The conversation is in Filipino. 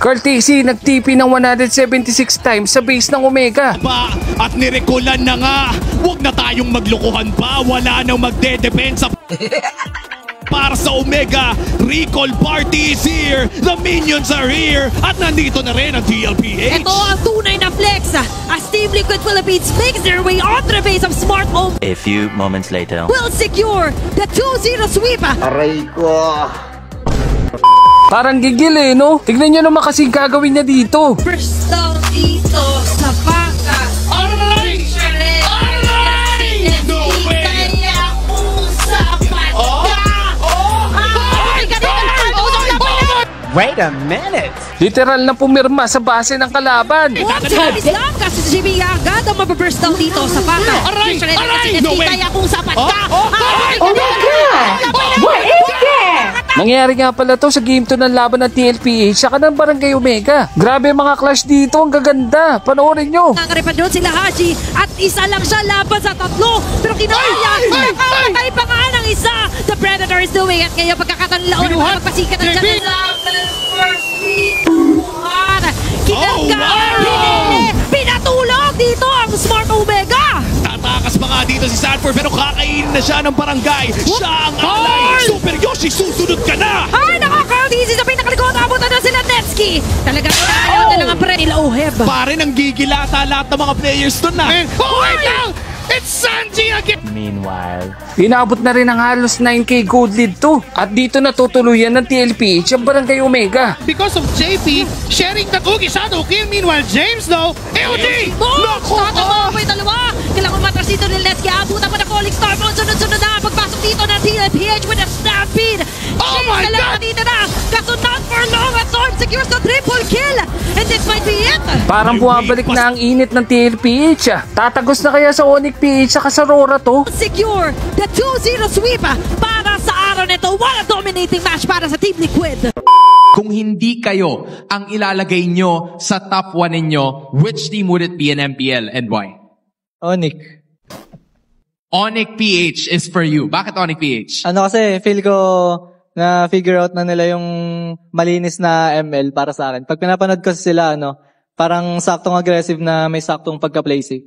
Carl TC nag-TP ng 176 times sa base ng Omega. At nirekulan na nga. Huwag na tayong maglukuhan pa. Wala nang magdedepensa. Para sa Omega, Recall Party is here. The minions are here. At nandito na rin ang TLPH. Ito ang tunay na flex as Team Liquid Philippines makes their way onto the base of Smart Home. A few moments later. Will secure the 2-0 sweep. Aray ko. Parang gigil eh, no? Tignan nyo naman kasing gagawin niya dito. First down dito sa baka. Aray! Aray! No way! Kaya kung sa pagka. Wait a minute. Literal na pumirma sa base ng kalaban. What's happening lang? Kasi si JB agad ang mababurst down dito sa baka. Aray! Aray! No way! Kaya kung sa pagka. Oh my God! What is that? Nangyari nga pala to sa game 2 ng laban ng TLPH saka ng Barangay Omega. Grabe mga clash dito, ang gaganda. Panoorin nyo. Nangarepan doon sila Haji at isa lang siya laban sa tatlo. Pero kinaya, nakamatay pa nga ng isa. The Predator is doing it. Ngayon pagkakatalaon na magpasikat ang dyan. Pinatulog dito ang Smart Omega. Tatakas pa nga dito si Sanford pero kakainin na siya ng barangay. Siya ang alay. Super Yoshi, susunod ka na. Ay, nakaka-easy sa pinakalikod. Abutan na sila Netsky. Talagang inaayos na lang ang pre nila Oheb. Pare nang gigilata lahat ng mga players doon na. Oh wait now! It's Sanji again! Meanwhile. Inabot na rin ang halos 9k gold lead to. At dito natutuluyan ng TLPH ang Barangay Omega. Because of JP sharing that Ugi Shadow kill. Meanwhile, James though, AOD! Naku! Tatama po yung dalawa. Kailangan matras dito ni Netsky. Abutan pa na Calling Star. Sunod-sunod na. Pagpasok dito ng TLPH with a stampede. Oh my God! Dito na. Kaso not for long. At Zorn secures the triple kill. And this might be it. Parang bumabalik na ang init ng TLPH. Tatagos na kaya sa Onyx PH saka sa Rora to? Secure the 2-0 sweep para sa araw nito. What a dominating match para sa Team Liquid. Kung hindi kayo ang ilalagay nyo sa top 1 ninyo, which team would it be in MPL and why? Onyx. Onyx PH is for you. Bakit Onyx PH? Ano kasi, feel ko na figure out na nila yung malinis na ML para sa akin. Pag pinapanood ko sila, parang saktong aggressive na may saktong pagka-play safe.